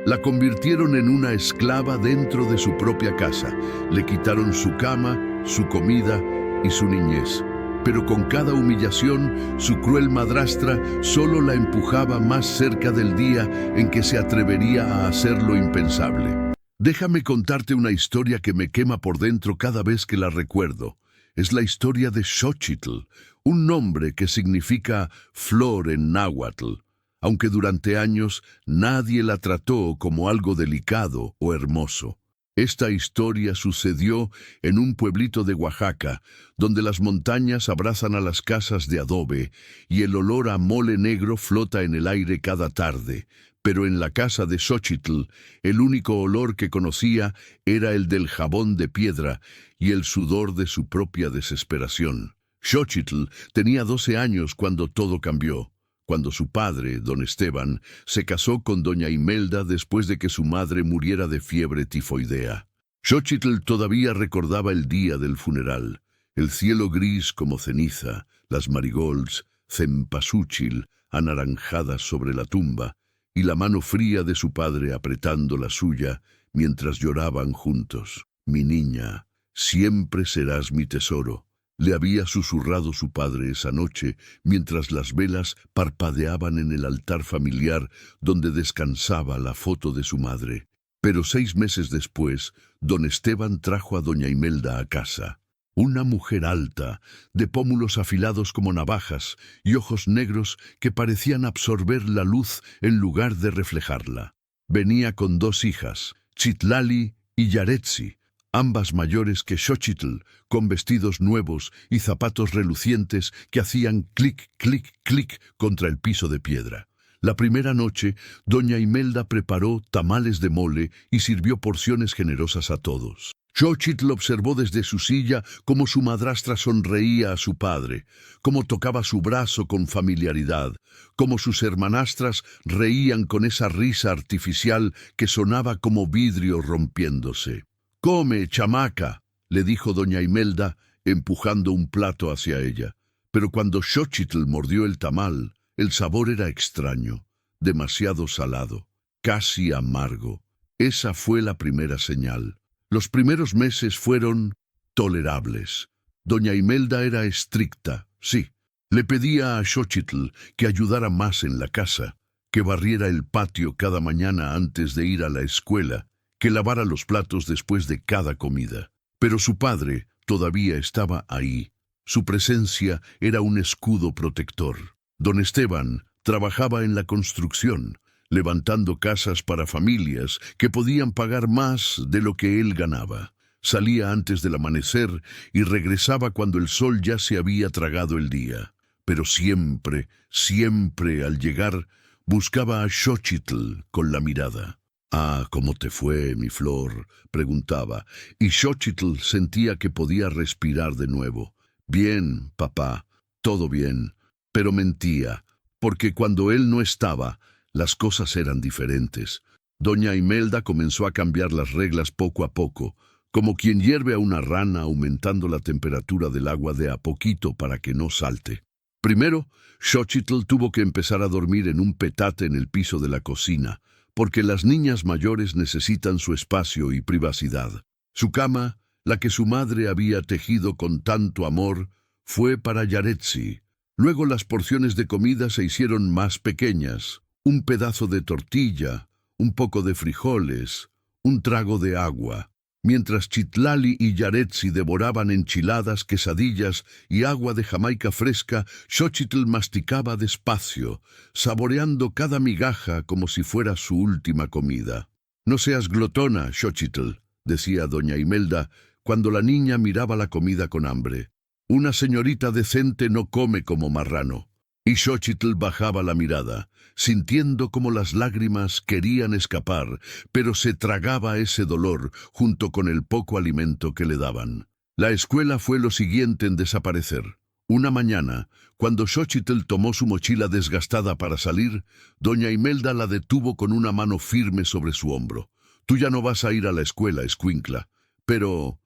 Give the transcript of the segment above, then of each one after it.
La convirtieron en una esclava dentro de su propia casa. Le quitaron su cama, su comida y su niñez. Pero con cada humillación, su cruel madrastra solo la empujaba más cerca del día en que se atrevería a hacer lo impensable. Déjame contarte una historia que me quema por dentro cada vez que la recuerdo. Es la historia de Xochitl, un nombre que significa flor en náhuatl, aunque durante años nadie la trató como algo delicado o hermoso. Esta historia sucedió en un pueblito de Oaxaca, donde las montañas abrazan a las casas de adobe y el olor a mole negro flota en el aire cada tarde. Pero en la casa de Xochitl, el único olor que conocía era el del jabón de piedra y el sudor de su propia desesperación. Xochitl tenía 12 años cuando todo cambió, cuando su padre, don Esteban, se casó con doña Imelda después de que su madre muriera de fiebre tifoidea. Xochitl todavía recordaba el día del funeral, el cielo gris como ceniza, las marigolds, cempasúchil, anaranjadas sobre la tumba, y la mano fría de su padre apretando la suya mientras lloraban juntos. «Mi niña, siempre serás mi tesoro», le había susurrado su padre esa noche mientras las velas parpadeaban en el altar familiar donde descansaba la foto de su madre. Pero 6 meses después, don Esteban trajo a doña Imelda a casa. Una mujer alta, de pómulos afilados como navajas y ojos negros que parecían absorber la luz en lugar de reflejarla. Venía con 2 hijas, Citlali y Yaretsi, ambas mayores que Xochitl, con vestidos nuevos y zapatos relucientes que hacían clic, clic, clic contra el piso de piedra. La primera noche, doña Imelda preparó tamales de mole y sirvió porciones generosas a todos. Xochitl observó desde su silla cómo su madrastra sonreía a su padre, cómo tocaba su brazo con familiaridad, cómo sus hermanastras reían con esa risa artificial que sonaba como vidrio rompiéndose. «Come, chamaca», le dijo doña Imelda, empujando un plato hacia ella. Pero cuando Xochitl mordió el tamal, el sabor era extraño, demasiado salado, casi amargo. Esa fue la primera señal. Los primeros meses fueron tolerables. Doña Imelda era estricta, sí. Le pedía a Xochitl que ayudara más en la casa, que barriera el patio cada mañana antes de ir a la escuela, que lavara los platos después de cada comida. Pero su padre todavía estaba ahí. Su presencia era un escudo protector. Don Esteban trabajaba en la construcción, levantando casas para familias que podían pagar más de lo que él ganaba. Salía antes del amanecer y regresaba cuando el sol ya se había tragado el día. Pero siempre, siempre al llegar, buscaba a Xochitl con la mirada. «Ah, ¿cómo te fue, mi flor?», preguntaba, y Xochitl sentía que podía respirar de nuevo. «Bien, papá, todo bien», pero mentía, porque cuando él no estaba, las cosas eran diferentes. Doña Imelda comenzó a cambiar las reglas poco a poco, como quien hierve a una rana aumentando la temperatura del agua de a poquito para que no salte. Primero, Xochitl tuvo que empezar a dormir en un petate en el piso de la cocina, porque las niñas mayores necesitan su espacio y privacidad. Su cama, la que su madre había tejido con tanto amor, fue para Yaretsi. Luego las porciones de comida se hicieron más pequeñas. Un pedazo de tortilla, un poco de frijoles, un trago de agua. Mientras Citlali y Yaretsi devoraban enchiladas, quesadillas y agua de Jamaica fresca, Xochitl masticaba despacio, saboreando cada migaja como si fuera su última comida. «No seas glotona, Xochitl», decía doña Imelda, cuando la niña miraba la comida con hambre. «Una señorita decente no come como marrano». Y Xochitl bajaba la mirada, sintiendo como las lágrimas querían escapar, pero se tragaba ese dolor junto con el poco alimento que le daban. La escuela fue lo siguiente en desaparecer. Una mañana, cuando Xochitl tomó su mochila desgastada para salir, doña Imelda la detuvo con una mano firme sobre su hombro. «Tú ya no vas a ir a la escuela, escuincla. Pero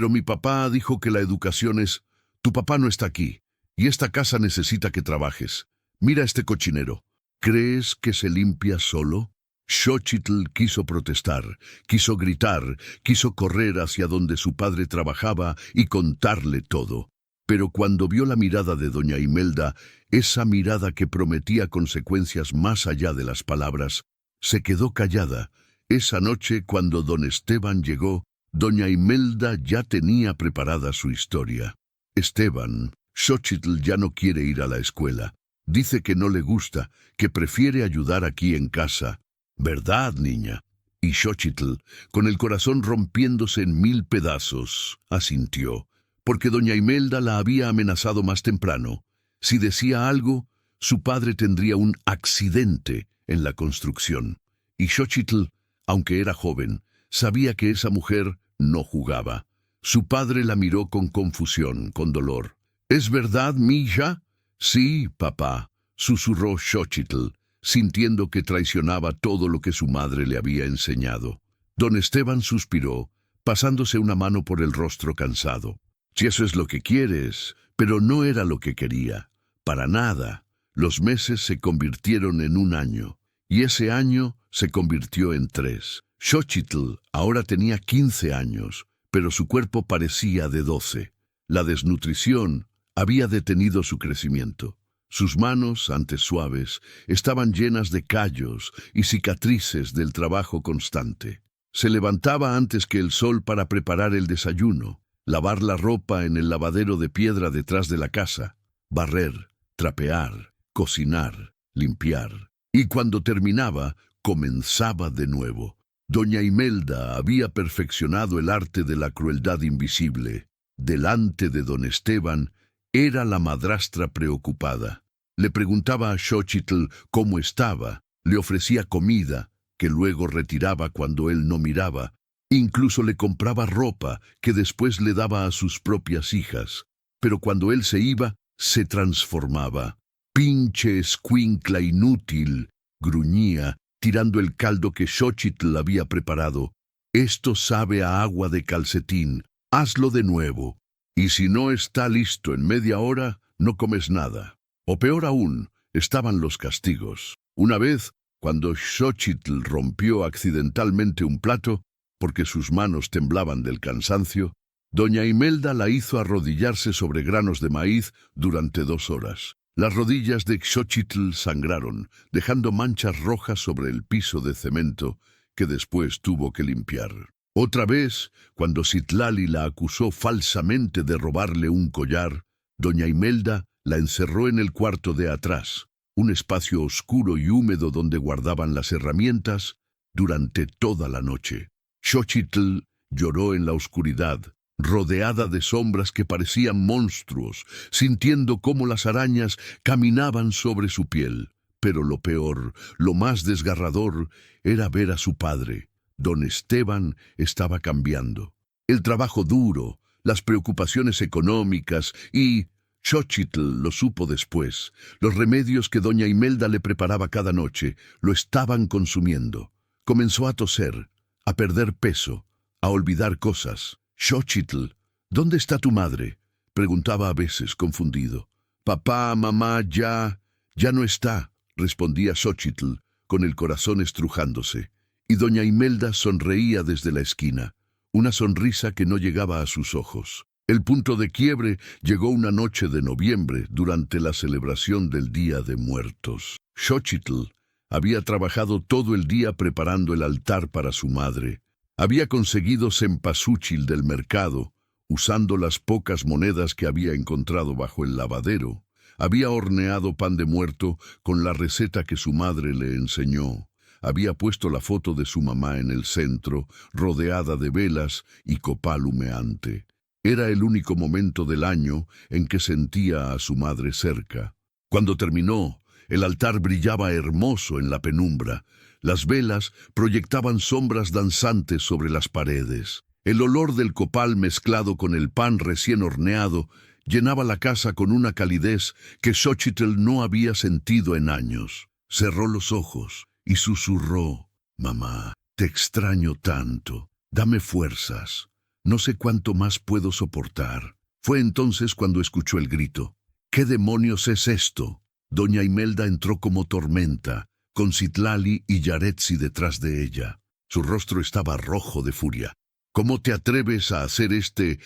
mi papá dijo que la educación es... Tu papá no está aquí. Y esta casa necesita que trabajes. Mira este cochinero. ¿Crees que se limpia solo?» Xochitl quiso protestar, quiso gritar, quiso correr hacia donde su padre trabajaba y contarle todo. Pero cuando vio la mirada de doña Imelda, esa mirada que prometía consecuencias más allá de las palabras, se quedó callada. Esa noche, cuando don Esteban llegó, doña Imelda ya tenía preparada su historia. Esteban, Xochitl ya no quiere ir a la escuela. Dice que no le gusta, que prefiere ayudar aquí en casa. ¿Verdad, niña? Y Xochitl, con el corazón rompiéndose en 1000 pedazos, asintió, porque doña Imelda la había amenazado más temprano. Si decía algo, su padre tendría un accidente en la construcción. Y Xochitl, aunque era joven, sabía que esa mujer no jugaba. Su padre la miró con confusión, con dolor. ¿Es verdad, mi hija? Sí, papá, susurró Xochitl, sintiendo que traicionaba todo lo que su madre le había enseñado. Don Esteban suspiró, pasándose una mano por el rostro cansado. Si eso es lo que quieres, pero no era lo que quería. Para nada. Los meses se convirtieron en un año, y ese año se convirtió en 3. Xochitl ahora tenía 15 años, pero su cuerpo parecía de 12. La desnutrición había detenido su crecimiento. Sus manos, antes suaves, estaban llenas de callos y cicatrices del trabajo constante. Se levantaba antes que el sol para preparar el desayuno, lavar la ropa en el lavadero de piedra detrás de la casa, barrer, trapear, cocinar, limpiar. Y cuando terminaba, comenzaba de nuevo. Doña Imelda había perfeccionado el arte de la crueldad invisible. Delante de don Esteban, era la madrastra preocupada. Le preguntaba a Xochitl cómo estaba, le ofrecía comida, que luego retiraba cuando él no miraba. Incluso le compraba ropa, que después le daba a sus propias hijas. Pero cuando él se iba, se transformaba. «Pinche escuincla inútil», gruñía, tirando el caldo que Xochitl había preparado. «Esto sabe a agua de calcetín. Hazlo de nuevo. Y si no está listo en media hora, no comes nada». O peor aún, estaban los castigos. Una vez, cuando Xochitl rompió accidentalmente un plato, porque sus manos temblaban del cansancio, doña Imelda la hizo arrodillarse sobre granos de maíz durante 2 horas. Las rodillas de Xochitl sangraron, dejando manchas rojas sobre el piso de cemento que después tuvo que limpiar. Otra vez, cuando Citlali la acusó falsamente de robarle un collar, doña Imelda la encerró en el cuarto de atrás, un espacio oscuro y húmedo donde guardaban las herramientas, durante toda la noche. Xochitl lloró en la oscuridad, rodeada de sombras que parecían monstruos, sintiendo cómo las arañas caminaban sobre su piel. Pero lo peor, lo más desgarrador, era ver a su padre. Don Esteban estaba cambiando. El trabajo duro, las preocupaciones económicas y, Xochitl lo supo después, los remedios que doña Imelda le preparaba cada noche lo estaban consumiendo. Comenzó a toser, a perder peso, a olvidar cosas. «Xochitl, ¿dónde está tu madre?», preguntaba a veces, confundido. «Papá, mamá, ya no está», respondía Xochitl, con el corazón estrujándose. Y doña Imelda sonreía desde la esquina, una sonrisa que no llegaba a sus ojos. El punto de quiebre llegó una noche de noviembre, durante la celebración del Día de Muertos. Xochitl había trabajado todo el día preparando el altar para su madre. Había conseguido cempasúchil del mercado, usando las pocas monedas que había encontrado bajo el lavadero. Había horneado pan de muerto con la receta que su madre le enseñó. Había puesto la foto de su mamá en el centro, rodeada de velas y copal humeante. Era el único momento del año en que sentía a su madre cerca. Cuando terminó, el altar brillaba hermoso en la penumbra. Las velas proyectaban sombras danzantes sobre las paredes. El olor del copal mezclado con el pan recién horneado llenaba la casa con una calidez que Xochitl no había sentido en años. Cerró los ojos y susurró: «Mamá, te extraño tanto. Dame fuerzas. No sé cuánto más puedo soportar». Fue entonces cuando escuchó el grito. «¿Qué demonios es esto?». Doña Imelda entró como tormenta, con Citlali y Yaretsi detrás de ella. Su rostro estaba rojo de furia. «¿Cómo te atreves a hacer este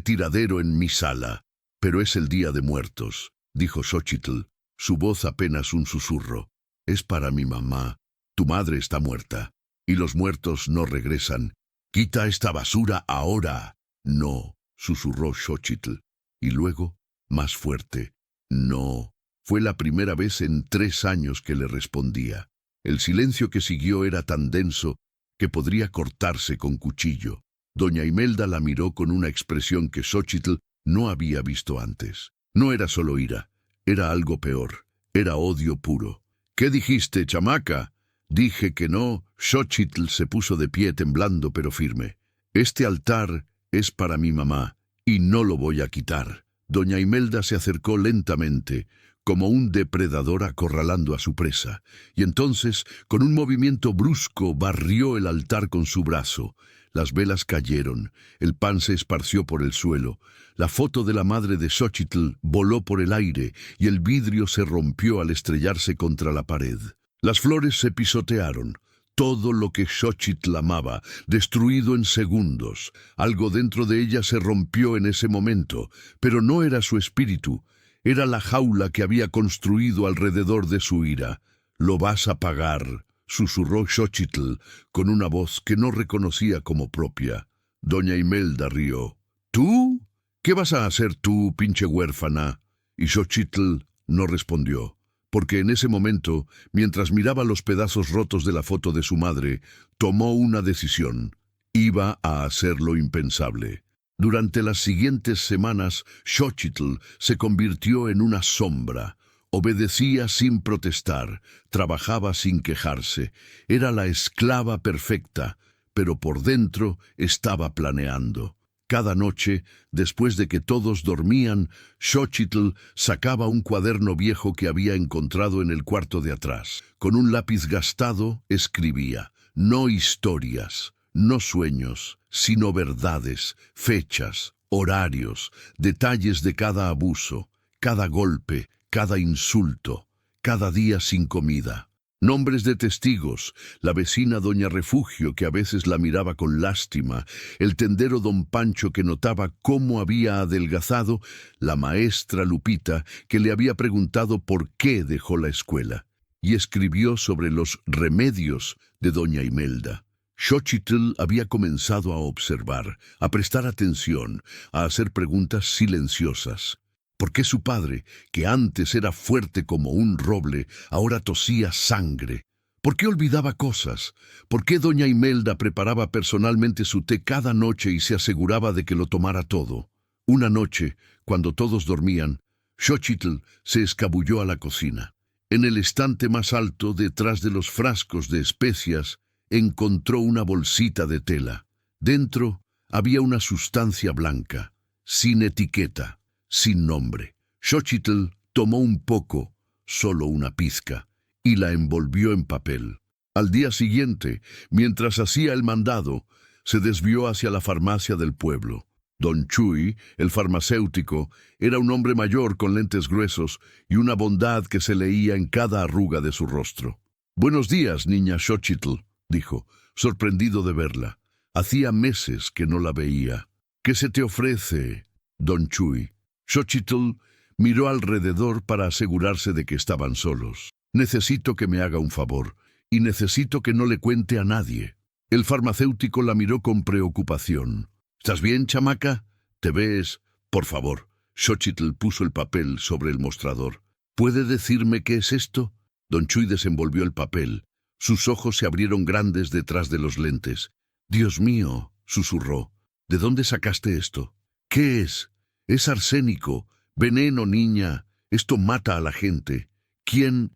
tiradero en mi sala?» «Pero es el Día de Muertos», dijo Xochitl, su voz apenas un susurro. «Es para mi mamá. Tu madre está muerta, y los muertos no regresan. Quita esta basura ahora». «No», susurró Xochitl, y luego, más fuerte, «no». Fue la primera vez en 3 años que le respondía. El silencio que siguió era tan denso que podría cortarse con cuchillo. Doña Imelda la miró con una expresión que Xochitl no había visto antes. No era solo ira, era algo peor, era odio puro. «¿Qué dijiste, chamaca?» «Dije que no». Xochitl se puso de pie temblando pero firme. «Este altar es para mi mamá, y no lo voy a quitar». Doña Imelda se acercó lentamente, como un depredador acorralando a su presa, y entonces, con un movimiento brusco, barrió el altar con su brazo. Las velas cayeron, el pan se esparció por el suelo, la foto de la madre de Xochitl voló por el aire y el vidrio se rompió al estrellarse contra la pared. Las flores se pisotearon. Todo lo que Xochitl amaba, destruido en segundos. Algo dentro de ella se rompió en ese momento, pero no era su espíritu. Era la jaula que había construido alrededor de su ira. «Lo vas a pagar», susurró Xochitl con una voz que no reconocía como propia. Doña Imelda rió. «¿Tú? ¿Qué vas a hacer tú, pinche huérfana?» Y Xochitl no respondió, porque en ese momento, mientras miraba los pedazos rotos de la foto de su madre, tomó una decisión. Iba a hacer lo impensable. Durante las siguientes semanas, Xochitl se convirtió en una sombra. Obedecía sin protestar, trabajaba sin quejarse. Era la esclava perfecta, pero por dentro estaba planeando. Cada noche, después de que todos dormían, Xochitl sacaba un cuaderno viejo que había encontrado en el cuarto de atrás. Con un lápiz gastado, escribía: «No historias, no sueños, sino verdades, fechas, horarios, detalles de cada abuso, cada golpe, cada insulto, cada día sin comida». Nombres de testigos, la vecina doña Refugio que a veces la miraba con lástima, el tendero don Pancho que notaba cómo había adelgazado, la maestra Lupita que le había preguntado por qué dejó la escuela, y escribió sobre los remedios de doña Imelda. Xochitl había comenzado a observar, a prestar atención, a hacer preguntas silenciosas. ¿Por qué su padre, que antes era fuerte como un roble, ahora tosía sangre? ¿Por qué olvidaba cosas? ¿Por qué doña Imelda preparaba personalmente su té cada noche y se aseguraba de que lo tomara todo? Una noche, cuando todos dormían, Xochitl se escabulló a la cocina. En el estante más alto, detrás de los frascos de especias, encontró una bolsita de tela. Dentro había una sustancia blanca, sin etiqueta, sin nombre. Xochitl tomó un poco, solo una pizca, y la envolvió en papel. Al día siguiente, mientras hacía el mandado, se desvió hacia la farmacia del pueblo. Don Chuy, el farmacéutico, era un hombre mayor con lentes gruesos y una bondad que se leía en cada arruga de su rostro. «Buenos días, niña Xochitl», dijo, sorprendido de verla. Hacía meses que no la veía. «¿Qué se te ofrece, don Chuy?» Xochitl miró alrededor para asegurarse de que estaban solos. «Necesito que me haga un favor, y necesito que no le cuente a nadie». El farmacéutico la miró con preocupación. «¿Estás bien, chamaca? ¿Te ves? Por favor». Xochitl puso el papel sobre el mostrador. «¿Puede decirme qué es esto?» Don Chuy desenvolvió el papel. Sus ojos se abrieron grandes detrás de los lentes. «Dios mío», susurró, «¿de dónde sacaste esto? ¿Qué es?» «Es arsénico. Veneno, niña. Esto mata a la gente. ¿Quién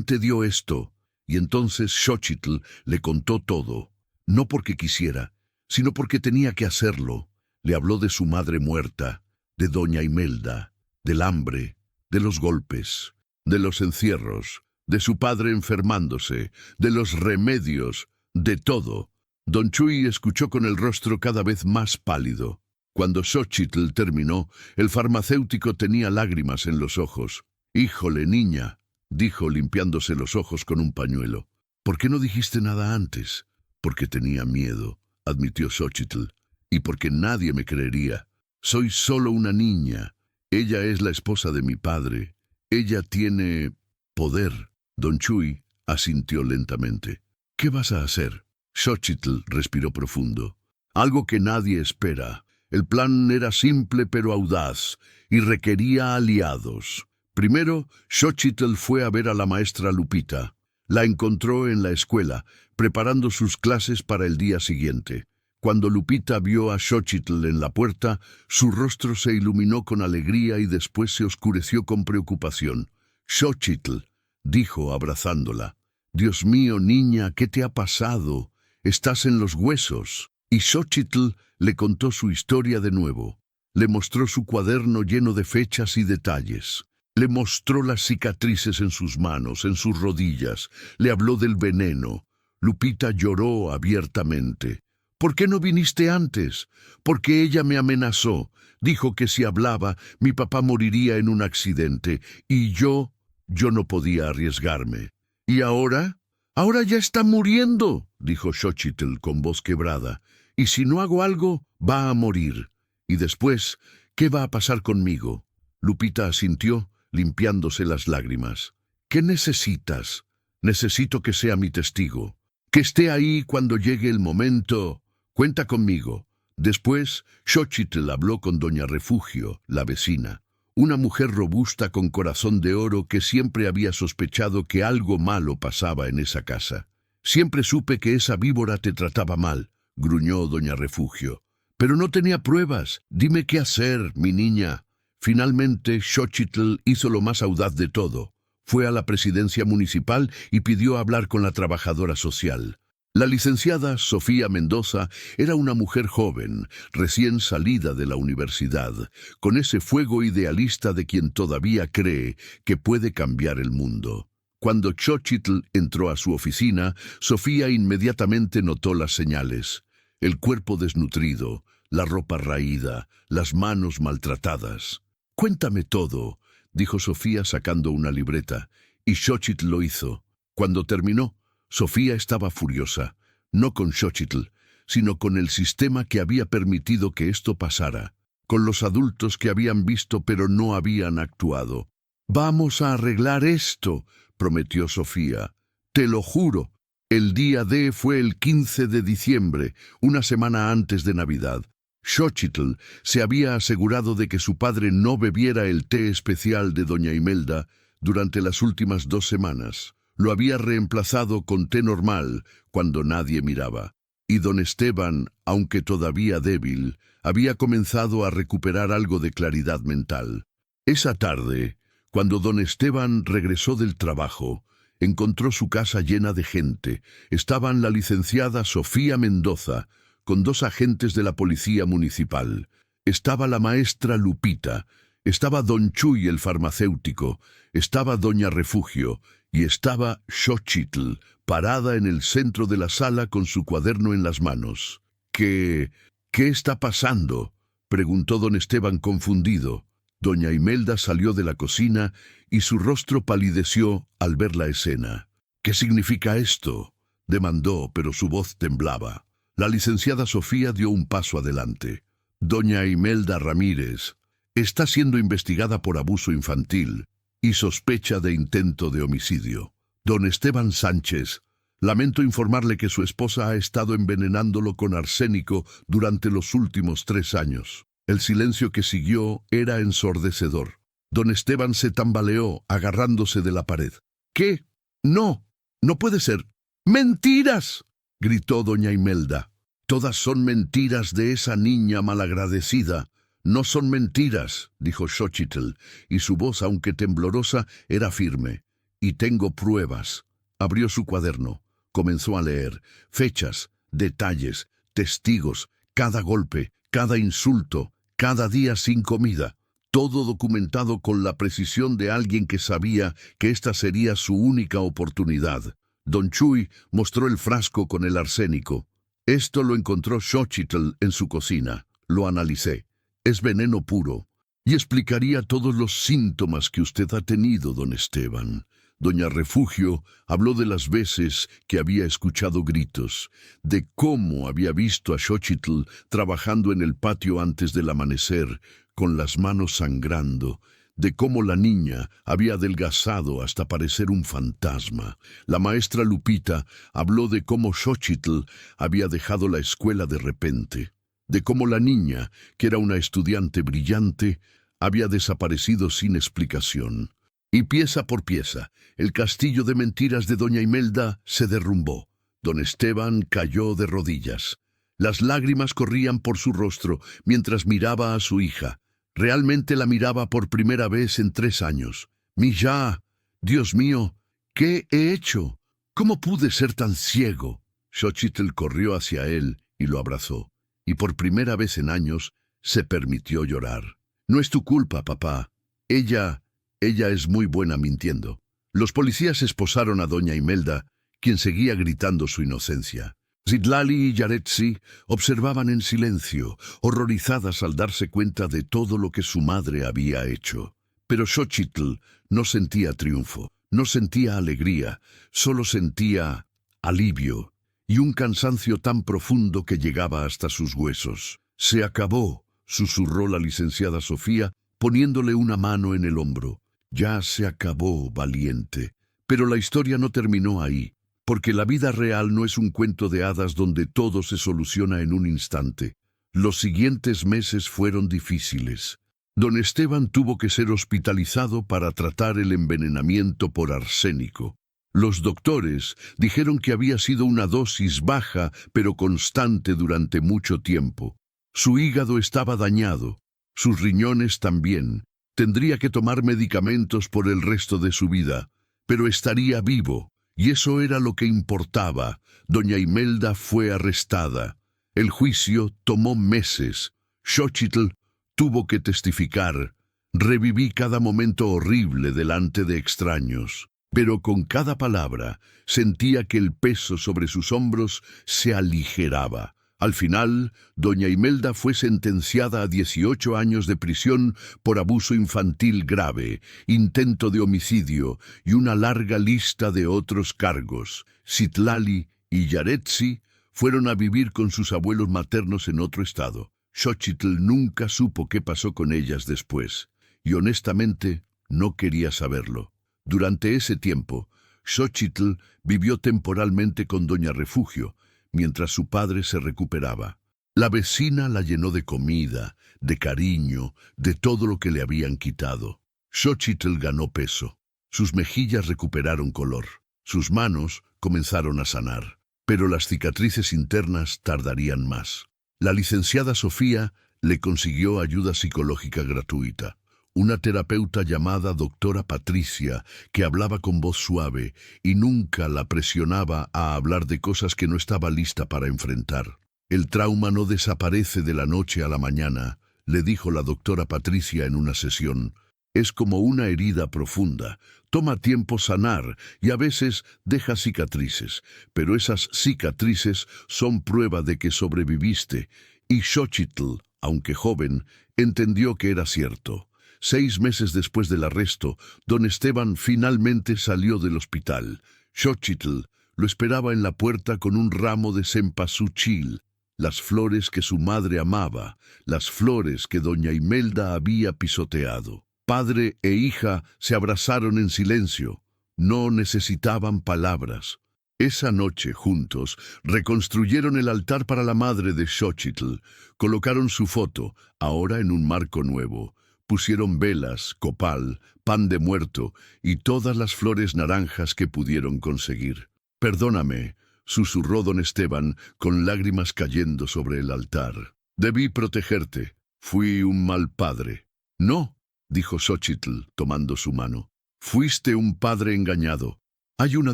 te dio esto?» Y entonces Xochitl le contó todo. No porque quisiera, sino porque tenía que hacerlo. Le habló de su madre muerta, de doña Imelda, del hambre, de los golpes, de los encierros, de su padre enfermándose, de los remedios, de todo. Don Chuy escuchó con el rostro cada vez más pálido. Cuando Xochitl terminó, el farmacéutico tenía lágrimas en los ojos. «Híjole, niña», dijo limpiándose los ojos con un pañuelo. ¿Por qué no dijiste nada antes? Porque tenía miedo, admitió Xochitl, y porque nadie me creería. Soy solo una niña. Ella es la esposa de mi padre. Ella tiene poder. Don Chuy asintió lentamente. ¿Qué vas a hacer? Xochitl respiró profundo. Algo que nadie espera. El plan era simple pero audaz y requería aliados. Primero, Xochitl fue a ver a la maestra Lupita. La encontró en la escuela, preparando sus clases para el día siguiente. Cuando Lupita vio a Xochitl en la puerta, su rostro se iluminó con alegría y después se oscureció con preocupación. «Xochitl», dijo abrazándola. «Dios mío, niña, ¿qué te ha pasado? Estás en los huesos». Y Xochitl le contó su historia de nuevo. Le mostró su cuaderno lleno de fechas y detalles. Le mostró las cicatrices en sus manos, en sus rodillas. Le habló del veneno. Lupita lloró abiertamente. «¿Por qué no viniste antes? Porque ella me amenazó. Dijo que si hablaba, mi papá moriría en un accidente. Y yo no podía arriesgarme. ¿Y ahora? Ahora ya está muriendo», dijo Xochitl con voz quebrada. «Y si no hago algo, va a morir. Y después, ¿qué va a pasar conmigo?» Lupita asintió, limpiándose las lágrimas. «¿Qué necesitas?» «Necesito que sea mi testigo. Que esté ahí cuando llegue el momento. Cuenta conmigo». Después, Xochitl habló con doña Refugio, la vecina. Una mujer robusta con corazón de oro que siempre había sospechado que algo malo pasaba en esa casa. «Siempre supe que esa víbora te trataba mal», gruñó doña Refugio. «Pero no tenía pruebas. Dime qué hacer, mi niña». Finalmente, Xochitl hizo lo más audaz de todo. Fue a la presidencia municipal y pidió hablar con la trabajadora social. La licenciada Sofía Mendoza era una mujer joven, recién salida de la universidad, con ese fuego idealista de quien todavía cree que puede cambiar el mundo. Cuando Xochitl entró a su oficina, Sofía inmediatamente notó las señales. El cuerpo desnutrido, la ropa raída, las manos maltratadas. «Cuéntame todo», dijo Sofía sacando una libreta, y Xochitl lo hizo. Cuando terminó, Sofía estaba furiosa, no con Xochitl, sino con el sistema que había permitido que esto pasara, con los adultos que habían visto pero no habían actuado. «Vamos a arreglar esto», prometió Sofía. «Te lo juro». El día D fue el 15 de diciembre, una semana antes de Navidad. Xochitl se había asegurado de que su padre no bebiera el té especial de doña Imelda durante las últimas 2 semanas. Lo había reemplazado con té normal cuando nadie miraba. Y don Esteban, aunque todavía débil, había comenzado a recuperar algo de claridad mental. Esa tarde, cuando don Esteban regresó del trabajo, encontró su casa llena de gente. Estaban la licenciada Sofía Mendoza, con 2 agentes de la policía municipal. Estaba la maestra Lupita, estaba don Chuy el farmacéutico, estaba doña Refugio, y estaba Xochitl, parada en el centro de la sala con su cuaderno en las manos. ¿Qué está pasando?», preguntó don Esteban confundido. Doña Imelda salió de la cocina y su rostro palideció al ver la escena. «¿Qué significa esto?», demandó, pero su voz temblaba. La licenciada Sofía dio un paso adelante. «Doña Imelda Ramírez está siendo investigada por abuso infantil y sospecha de intento de homicidio. Don Esteban Sánchez, lamento informarle que su esposa ha estado envenenándolo con arsénico durante los últimos 3 años». El silencio que siguió era ensordecedor. Don Esteban se tambaleó, agarrándose de la pared. «¿Qué? No, no puede ser. ¡Mentiras!», gritó doña Imelda. «Todas son mentiras de esa niña malagradecida». «No son mentiras», dijo Xochitl, y su voz, aunque temblorosa, era firme. «Y tengo pruebas». Abrió su cuaderno. Comenzó a leer. Fechas, detalles, testigos, cada golpe, cada insulto, cada día sin comida. Todo documentado con la precisión de alguien que sabía que esta sería su única oportunidad. Don Chuy mostró el frasco con el arsénico. «Esto lo encontró Xochitl en su cocina. Lo analicé. Es veneno puro. Y explicaría todos los síntomas que usted ha tenido, don Esteban. Doña Refugio habló de las veces que había escuchado gritos, de cómo había visto a Xochitl trabajando en el patio antes del amanecer, con las manos sangrando, de cómo la niña había adelgazado hasta parecer un fantasma. La maestra Lupita habló de cómo Xochitl había dejado la escuela de repente, de cómo la niña, que era una estudiante brillante, había desaparecido sin explicación. Y pieza por pieza, el castillo de mentiras de doña Imelda se derrumbó. Don Esteban cayó de rodillas. Las lágrimas corrían por su rostro mientras miraba a su hija. Realmente la miraba por primera vez en 3 años. «Mija, Dios mío, ¿qué he hecho? ¿Cómo pude ser tan ciego?» Xochitl corrió hacia él y lo abrazó. Y por primera vez en años se permitió llorar. «No es tu culpa, papá. Ella es muy buena mintiendo». Los policías esposaron a doña Imelda, quien seguía gritando su inocencia. Citlali y Yaretsi observaban en silencio, horrorizadas al darse cuenta de todo lo que su madre había hecho. Pero Xochitl no sentía triunfo, no sentía alegría, solo sentía alivio y un cansancio tan profundo que llegaba hasta sus huesos. «Se acabó», susurró la licenciada Sofía, poniéndole una mano en el hombro. «Ya se acabó, valiente». Pero la historia no terminó ahí, porque la vida real no es un cuento de hadas donde todo se soluciona en un instante. Los siguientes meses fueron difíciles. Don Esteban tuvo que ser hospitalizado para tratar el envenenamiento por arsénico. Los doctores dijeron que había sido una dosis baja pero constante durante mucho tiempo. Su hígado estaba dañado, sus riñones también. Tendría que tomar medicamentos por el resto de su vida, pero estaría vivo, y eso era lo que importaba. Doña Imelda fue arrestada. El juicio tomó meses. Xochitl tuvo que testificar. Reviví cada momento horrible delante de extraños, pero con cada palabra sentía que el peso sobre sus hombros se aligeraba. Al final, doña Imelda fue sentenciada a 18 años de prisión por abuso infantil grave, intento de homicidio y una larga lista de otros cargos. Citlali y Yaretsi fueron a vivir con sus abuelos maternos en otro estado. Xochitl nunca supo qué pasó con ellas después, y honestamente no quería saberlo. Durante ese tiempo, Xochitl vivió temporalmente con doña Refugio, mientras su padre se recuperaba. La vecina la llenó de comida, de cariño, de todo lo que le habían quitado. Xochitl ganó peso. Sus mejillas recuperaron color. Sus manos comenzaron a sanar. Pero las cicatrices internas tardarían más. La licenciada Sofía le consiguió ayuda psicológica gratuita. Una terapeuta llamada doctora Patricia, que hablaba con voz suave y nunca la presionaba a hablar de cosas que no estaba lista para enfrentar. «El trauma no desaparece de la noche a la mañana», le dijo la doctora Patricia en una sesión. «Es como una herida profunda. Toma tiempo sanar y a veces deja cicatrices, pero esas cicatrices son prueba de que sobreviviste». Y Xochitl, aunque joven, entendió que era cierto. 6 meses después del arresto, don Esteban finalmente salió del hospital. Xochitl lo esperaba en la puerta con un ramo de cempasúchil, las flores que su madre amaba, las flores que doña Imelda había pisoteado. Padre e hija se abrazaron en silencio. No necesitaban palabras. Esa noche, juntos, reconstruyeron el altar para la madre de Xochitl. Colocaron su foto, ahora en un marco nuevo. Pusieron velas, copal, pan de muerto y todas las flores naranjas que pudieron conseguir. «Perdóname», susurró don Esteban, con lágrimas cayendo sobre el altar. «Debí protegerte. Fui un mal padre». «No», dijo Xochitl, tomando su mano. «Fuiste un padre engañado. Hay una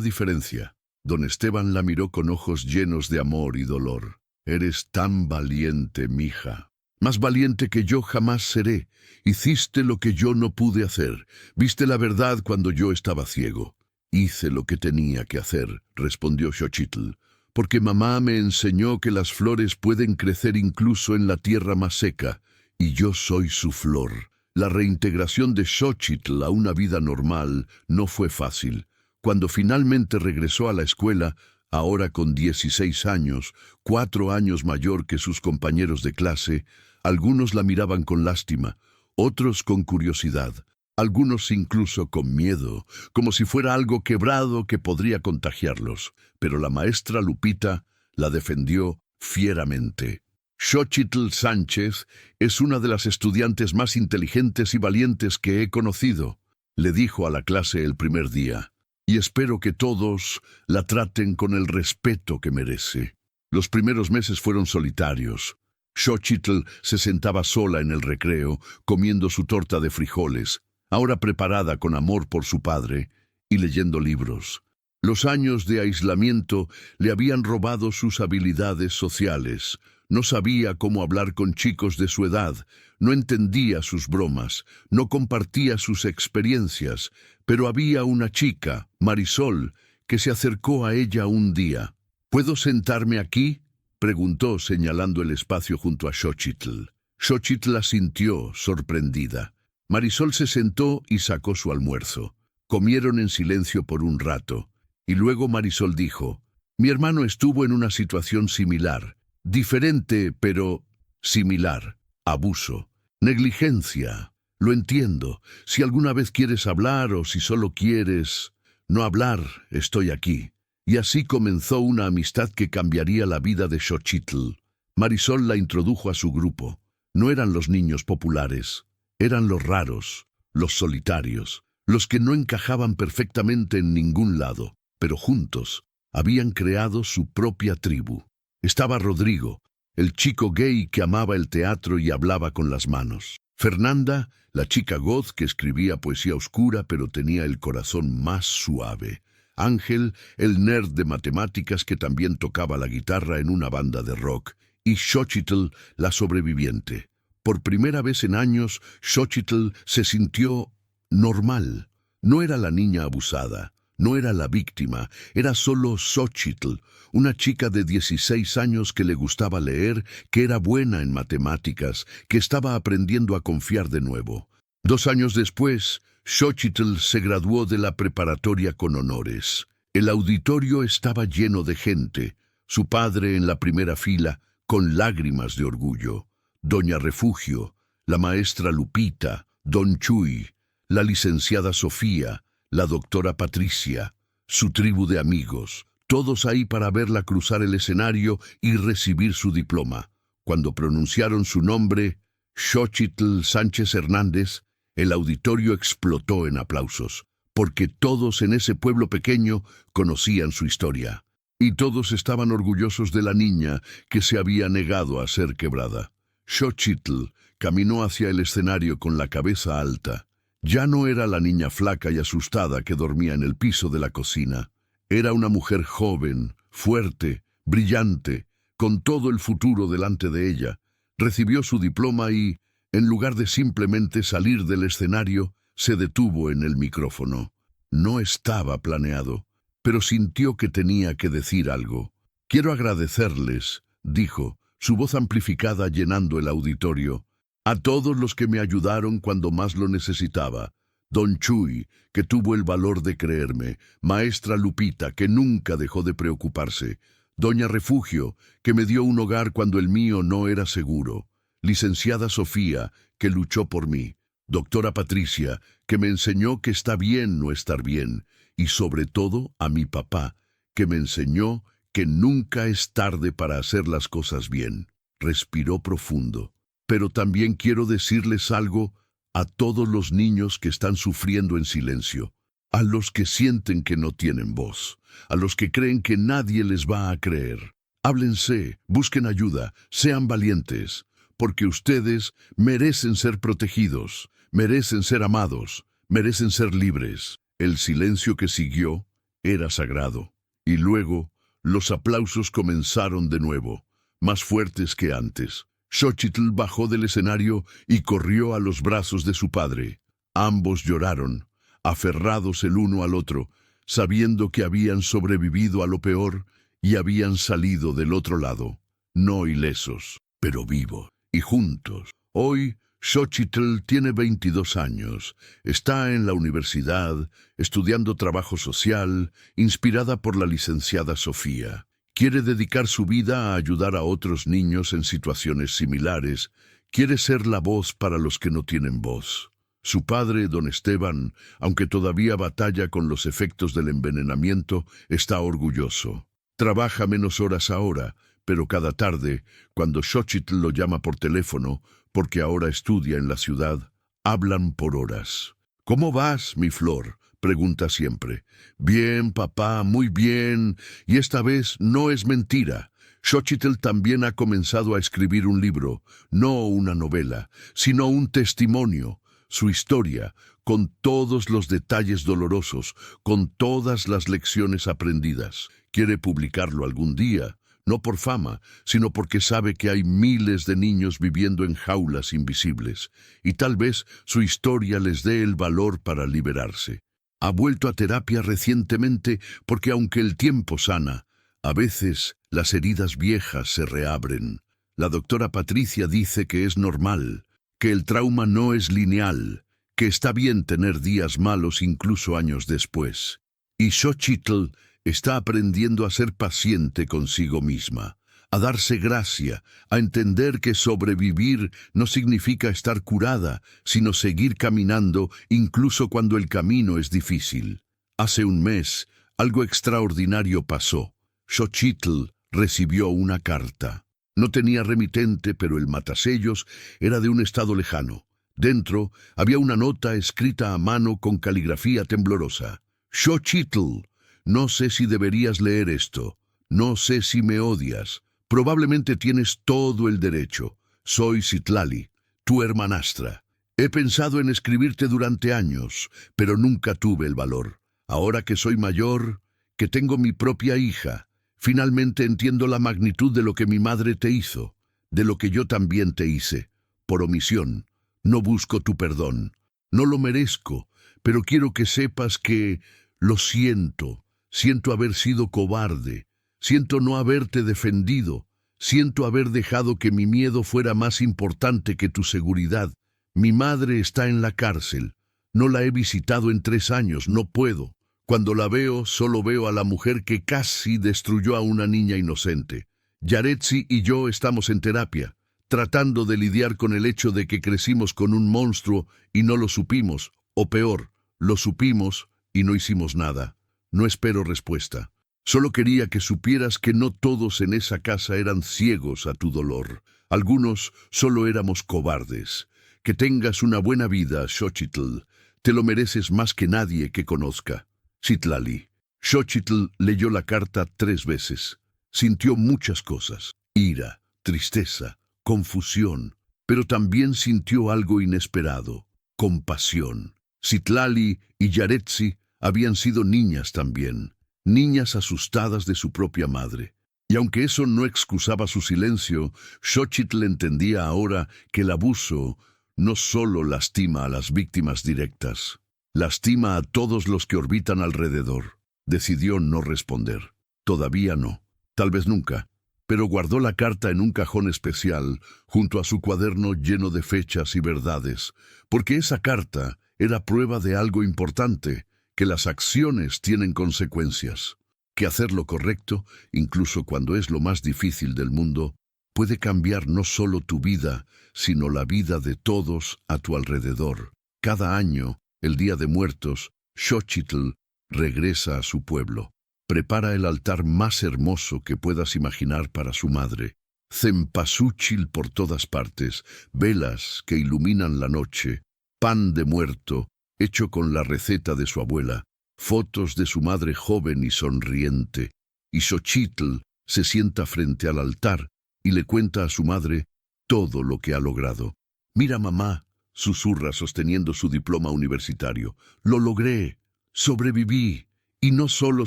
diferencia». Don Esteban la miró con ojos llenos de amor y dolor. «Eres tan valiente, mija. Más valiente que yo jamás seré. Hiciste lo que yo no pude hacer. Viste la verdad cuando yo estaba ciego». «Hice lo que tenía que hacer», respondió Xochitl, «porque mamá me enseñó que las flores pueden crecer incluso en la tierra más seca, y yo soy su flor». La reintegración de Xochitl a una vida normal no fue fácil. Cuando finalmente regresó a la escuela, ahora con 16 años, 4 años mayor que sus compañeros de clase, algunos la miraban con lástima, otros con curiosidad, algunos incluso con miedo, como si fuera algo quebrado que podría contagiarlos. Pero la maestra Lupita la defendió fieramente. Xochitl Sánchez es una de las estudiantes más inteligentes y valientes que he conocido, le dijo a la clase el primer día, y espero que todos la traten con el respeto que merece. Los primeros meses fueron solitarios. Xochitl se sentaba sola en el recreo, comiendo su torta de frijoles, ahora preparada con amor por su padre, y leyendo libros. Los años de aislamiento le habían robado sus habilidades sociales. No sabía cómo hablar con chicos de su edad, no entendía sus bromas, no compartía sus experiencias, pero había una chica, Marisol, que se acercó a ella un día. ¿Puedo sentarme aquí?, preguntó señalando el espacio junto a Xochitl. Xochitl asintió, sorprendida. Marisol se sentó y sacó su almuerzo. Comieron en silencio por un rato, y luego Marisol dijo: «Mi hermano estuvo en una situación similar, diferente, pero similar. Abuso, negligencia. Lo entiendo. Si alguna vez quieres hablar o si solo quieres no hablar, estoy aquí». Y así comenzó una amistad que cambiaría la vida de Xochitl. Marisol la introdujo a su grupo. No eran los niños populares, eran los raros, los solitarios, los que no encajaban perfectamente en ningún lado, pero juntos habían creado su propia tribu. Estaba Rodrigo, el chico gay que amaba el teatro y hablaba con las manos. Fernanda, la chica goth que escribía poesía oscura pero tenía el corazón más suave. Ángel, el nerd de matemáticas que también tocaba la guitarra en una banda de rock. Y Xochitl, la sobreviviente. Por primera vez en años, Xochitl se sintió normal. No era la niña abusada, no era la víctima, era solo Xochitl, una chica de 16 años que le gustaba leer, que era buena en matemáticas, que estaba aprendiendo a confiar de nuevo. 2 años después, Xochitl se graduó de la preparatoria con honores. El auditorio estaba lleno de gente, su padre en la primera fila, con lágrimas de orgullo. Doña Refugio, la maestra Lupita, Don Chuy, la licenciada Sofía, la doctora Patricia, su tribu de amigos, todos ahí para verla cruzar el escenario y recibir su diploma. Cuando pronunciaron su nombre, Xochitl Sánchez Hernández, el auditorio explotó en aplausos, porque todos en ese pueblo pequeño conocían su historia, y todos estaban orgullosos de la niña que se había negado a ser quebrada. Xochitl caminó hacia el escenario con la cabeza alta. Ya no era la niña flaca y asustada que dormía en el piso de la cocina. Era una mujer joven, fuerte, brillante, con todo el futuro delante de ella. Recibió su diploma y, en lugar de simplemente salir del escenario, se detuvo en el micrófono. No estaba planeado, pero sintió que tenía que decir algo. «Quiero agradecerles», dijo, su voz amplificada llenando el auditorio, «a todos los que me ayudaron cuando más lo necesitaba. Don Chuy, que tuvo el valor de creerme, maestra Lupita, que nunca dejó de preocuparse, Doña Refugio, que me dio un hogar cuando el mío no era seguro, licenciada Sofía, que luchó por mí, doctora Patricia, que me enseñó que está bien no estar bien, y sobre todo a mi papá, que me enseñó que nunca es tarde para hacer las cosas bien». Respiró profundo. «Pero también quiero decirles algo a todos los niños que están sufriendo en silencio, a los que sienten que no tienen voz, a los que creen que nadie les va a creer. Háblense, busquen ayuda, sean valientes, porque ustedes merecen ser protegidos, merecen ser amados, merecen ser libres». El silencio que siguió era sagrado, y luego los aplausos comenzaron de nuevo, más fuertes que antes. Xochitl bajó del escenario y corrió a los brazos de su padre. Ambos lloraron, aferrados el uno al otro, sabiendo que habían sobrevivido a lo peor y habían salido del otro lado, no ilesos, pero vivos y juntos. Hoy, Xochitl tiene 22 años, está en la universidad, estudiando trabajo social, inspirada por la licenciada Sofía. Quiere dedicar su vida a ayudar a otros niños en situaciones similares, quiere ser la voz para los que no tienen voz. Su padre, don Esteban, aunque todavía batalla con los efectos del envenenamiento, está orgulloso. Trabaja menos horas ahora, pero cada tarde, cuando Xochitl lo llama por teléfono, porque ahora estudia en la ciudad, hablan por horas. «¿Cómo vas, mi flor?», pregunta siempre. «Bien, papá, muy bien. Y esta vez no es mentira. Xochitl también ha comenzado a escribir un libro, no una novela, sino un testimonio, su historia, con todos los detalles dolorosos, con todas las lecciones aprendidas. Quiere publicarlo algún día, no por fama, sino porque sabe que hay miles de niños viviendo en jaulas invisibles, y tal vez su historia les dé el valor para liberarse. Ha vuelto a terapia recientemente porque aunque el tiempo sana, a veces las heridas viejas se reabren. La doctora Patricia dice que es normal, que el trauma no es lineal, que está bien tener días malos incluso años después. Y Xochitl está aprendiendo a ser paciente consigo misma, a darse gracia, a entender que sobrevivir no significa estar curada, sino seguir caminando incluso cuando el camino es difícil. Hace un mes, algo extraordinario pasó. Xochitl recibió una carta. No tenía remitente, pero el matasellos era de un estado lejano. Dentro había una nota escrita a mano con caligrafía temblorosa. «Xochitl, no sé si deberías leer esto. No sé si me odias. Probablemente tienes todo el derecho. Soy Citlali, tu hermanastra. He pensado en escribirte durante años, pero nunca tuve el valor. Ahora que soy mayor, que tengo mi propia hija, finalmente entiendo la magnitud de lo que mi madre te hizo, de lo que yo también te hice, por omisión. No busco tu perdón. No lo merezco, pero quiero que sepas que lo siento. Siento haber sido cobarde. Siento no haberte defendido. Siento haber dejado que mi miedo fuera más importante que tu seguridad. Mi madre está en la cárcel. No la he visitado en 3 años, no puedo. Cuando la veo, solo veo a la mujer que casi destruyó a una niña inocente. Yaretsi y yo estamos en terapia, tratando de lidiar con el hecho de que crecimos con un monstruo y no lo supimos, o peor, lo supimos y no hicimos nada. No espero respuesta. Solo quería que supieras que no todos en esa casa eran ciegos a tu dolor. Algunos solo éramos cobardes. Que tengas una buena vida, Xochitl. Te lo mereces más que nadie que conozca. Citlali». Xochitl leyó la carta 3 veces. Sintió muchas cosas. Ira, tristeza, confusión. Pero también sintió algo inesperado. Compasión. Citlali y Yaretsi habían sido niñas también. Niñas asustadas de su propia madre. Y aunque eso no excusaba su silencio, Xochitl entendía ahora que el abuso no solo lastima a las víctimas directas, lastima a todos los que orbitan alrededor. Decidió no responder. Todavía no. Tal vez nunca. Pero guardó la carta en un cajón especial, junto a su cuaderno lleno de fechas y verdades, porque esa carta era prueba de algo importante, que las acciones tienen consecuencias, que hacer lo correcto, incluso cuando es lo más difícil del mundo, puede cambiar no solo tu vida, sino la vida de todos a tu alrededor. Cada año, el Día de Muertos, Xochitl regresa a su pueblo. Prepara el altar más hermoso que puedas imaginar para su madre. Cempasúchil por todas partes, velas que iluminan la noche, pan de muerto, hecho con la receta de su abuela, fotos de su madre joven y sonriente, y Xochitl se sienta frente al altar y le cuenta a su madre todo lo que ha logrado. «Mira, mamá», susurra sosteniendo su diploma universitario, «lo logré, sobreviví, y no solo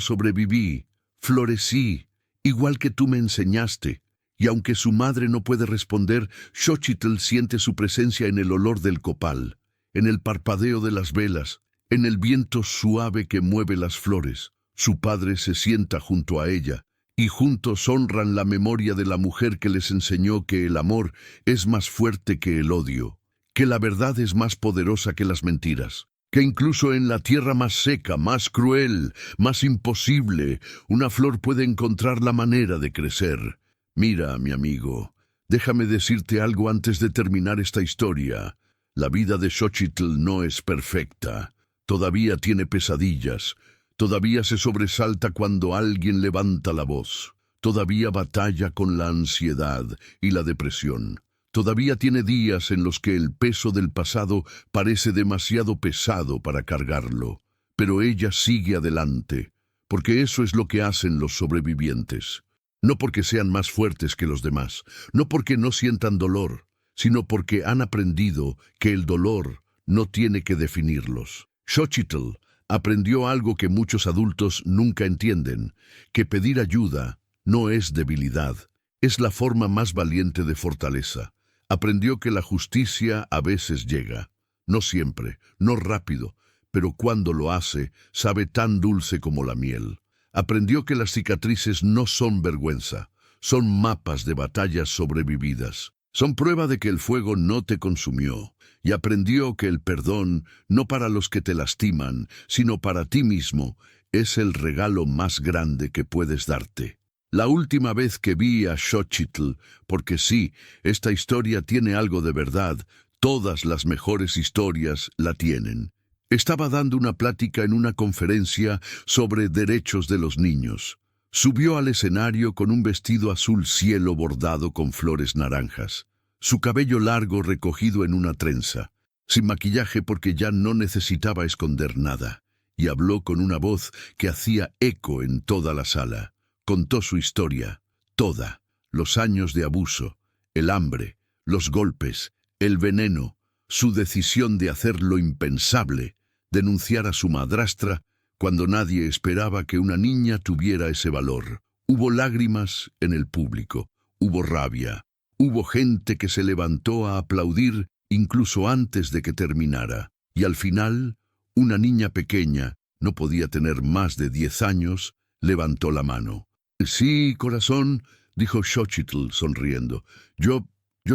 sobreviví, florecí, igual que tú me enseñaste». Y aunque su madre no puede responder, Xochitl siente su presencia en el olor del copal, en el parpadeo de las velas, en el viento suave que mueve las flores. Su padre se sienta junto a ella, y juntos honran la memoria de la mujer que les enseñó que el amor es más fuerte que el odio, que la verdad es más poderosa que las mentiras, que incluso en la tierra más seca, más cruel, más imposible, una flor puede encontrar la manera de crecer. Mira, mi amigo, déjame decirte algo antes de terminar esta historia. La vida de Xochitl no es perfecta. Todavía tiene pesadillas. Todavía se sobresalta cuando alguien levanta la voz. Todavía batalla con la ansiedad y la depresión. Todavía tiene días en los que el peso del pasado parece demasiado pesado para cargarlo. Pero ella sigue adelante, porque eso es lo que hacen los sobrevivientes. No porque sean más fuertes que los demás, no porque no sientan dolor, sino porque han aprendido que el dolor no tiene que definirlos. Xochitl aprendió algo que muchos adultos nunca entienden, que pedir ayuda no es debilidad, es la forma más valiente de fortaleza. Aprendió que la justicia a veces llega, no siempre, no rápido, pero cuando lo hace, sabe tan dulce como la miel. Aprendió que las cicatrices no son vergüenza, son mapas de batallas sobrevividas. Son prueba de que el fuego no te consumió. Y aprendió que el perdón, no para los que te lastiman, sino para ti mismo, es el regalo más grande que puedes darte. La última vez que vi a Xochitl, porque sí, esta historia tiene algo de verdad, todas las mejores historias la tienen. Estaba dando una plática en una conferencia sobre derechos de los niños. Subió al escenario con un vestido azul cielo bordado con flores naranjas. Su cabello largo recogido en una trenza, sin maquillaje porque ya no necesitaba esconder nada, y habló con una voz que hacía eco en toda la sala. Contó su historia, toda, los años de abuso, el hambre, los golpes, el veneno, su decisión de hacer lo impensable, denunciar a su madrastra cuando nadie esperaba que una niña tuviera ese valor. Hubo lágrimas en el público, hubo rabia. Hubo gente que se levantó a aplaudir incluso antes de que terminara. Y al final, una niña pequeña, no podía tener más de 10 años, levantó la mano. «Sí, corazón», dijo Xochitl sonriendo. Yo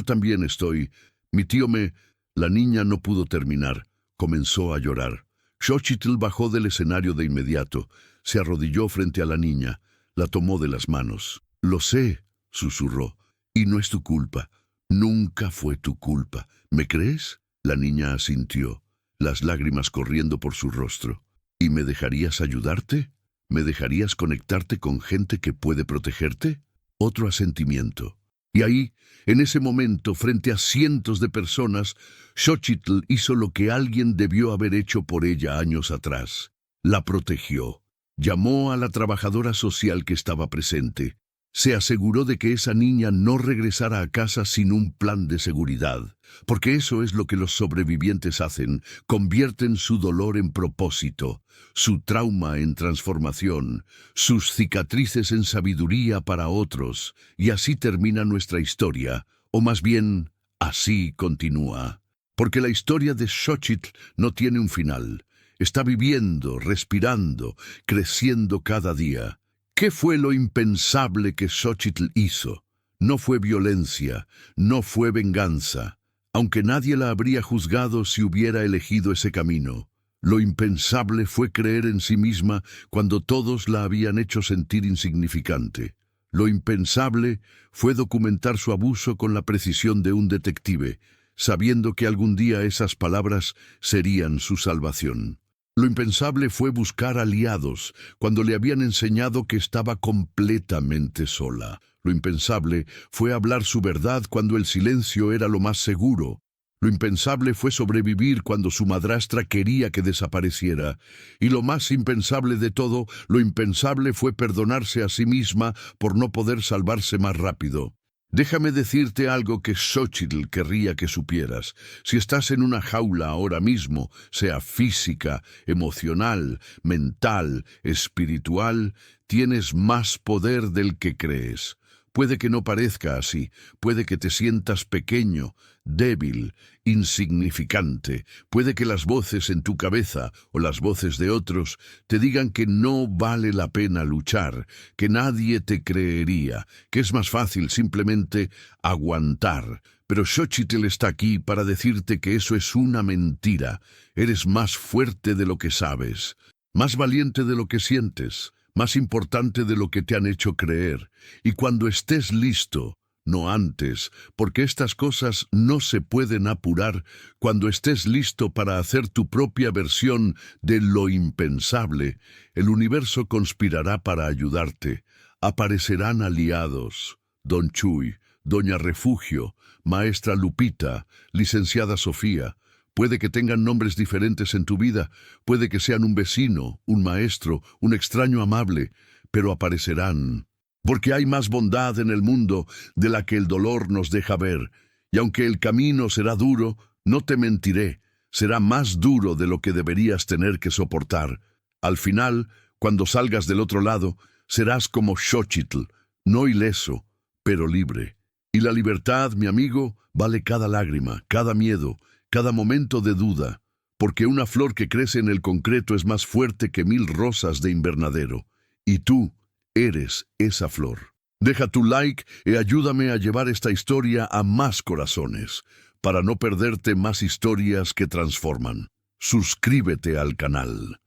también estoy. Mi tío me...» La niña no pudo terminar. Comenzó a llorar. Xochitl bajó del escenario de inmediato. Se arrodilló frente a la niña. La tomó de las manos. «Lo sé», susurró. «Y no es tu culpa. Nunca fue tu culpa. ¿Me crees?» La niña asintió, las lágrimas corriendo por su rostro. «¿Y me dejarías ayudarte? ¿Me dejarías conectarte con gente que puede protegerte?» Otro asentimiento. Y ahí, en ese momento, frente a cientos de personas, Xochitl hizo lo que alguien debió haber hecho por ella años atrás. La protegió. Llamó a la trabajadora social que estaba presente. Se aseguró de que esa niña no regresara a casa sin un plan de seguridad, porque eso es lo que los sobrevivientes hacen, convierten su dolor en propósito, su trauma en transformación, sus cicatrices en sabiduría para otros, y así termina nuestra historia, o más bien, así continúa. Porque la historia de Xochitl no tiene un final, está viviendo, respirando, creciendo cada día. ¿Qué fue lo impensable que Xochitl hizo? No fue violencia, no fue venganza, aunque nadie la habría juzgado si hubiera elegido ese camino. Lo impensable fue creer en sí misma cuando todos la habían hecho sentir insignificante. Lo impensable fue documentar su abuso con la precisión de un detective, sabiendo que algún día esas palabras serían su salvación. Lo impensable fue buscar aliados cuando le habían enseñado que estaba completamente sola. Lo impensable fue hablar su verdad cuando el silencio era lo más seguro. Lo impensable fue sobrevivir cuando su madrastra quería que desapareciera. Y lo más impensable de todo, lo impensable fue perdonarse a sí misma por no poder salvarse más rápido. Déjame decirte algo que Xochitl querría que supieras. Si estás en una jaula ahora mismo, sea física, emocional, mental, espiritual, tienes más poder del que crees. Puede que no parezca así, puede que te sientas pequeño, débil, insignificante, puede que las voces en tu cabeza o las voces de otros te digan que no vale la pena luchar, que nadie te creería, que es más fácil simplemente aguantar. Pero Xochitl está aquí para decirte que eso es una mentira. Eres más fuerte de lo que sabes, más valiente de lo que sientes, más importante de lo que te han hecho creer. Y cuando estés listo, no antes, porque estas cosas no se pueden apurar, cuando estés listo para hacer tu propia versión de lo impensable, el universo conspirará para ayudarte. Aparecerán aliados. Don Chuy, Doña Refugio, Maestra Lupita, Licenciada Sofía. Puede que tengan nombres diferentes en tu vida, puede que sean un vecino, un maestro, un extraño amable, pero aparecerán. Porque hay más bondad en el mundo de la que el dolor nos deja ver, y aunque el camino será duro, no te mentiré, será más duro de lo que deberías tener que soportar. Al final, cuando salgas del otro lado, serás como Xochitl, no ileso, pero libre. Y la libertad, mi amigo, vale cada lágrima, cada miedo, cada momento de duda, porque una flor que crece en el concreto es más fuerte que 1000 rosas de invernadero. Y tú eres esa flor. Deja tu like y ayúdame a llevar esta historia a más corazones, para no perderte más historias que transforman. Suscríbete al canal.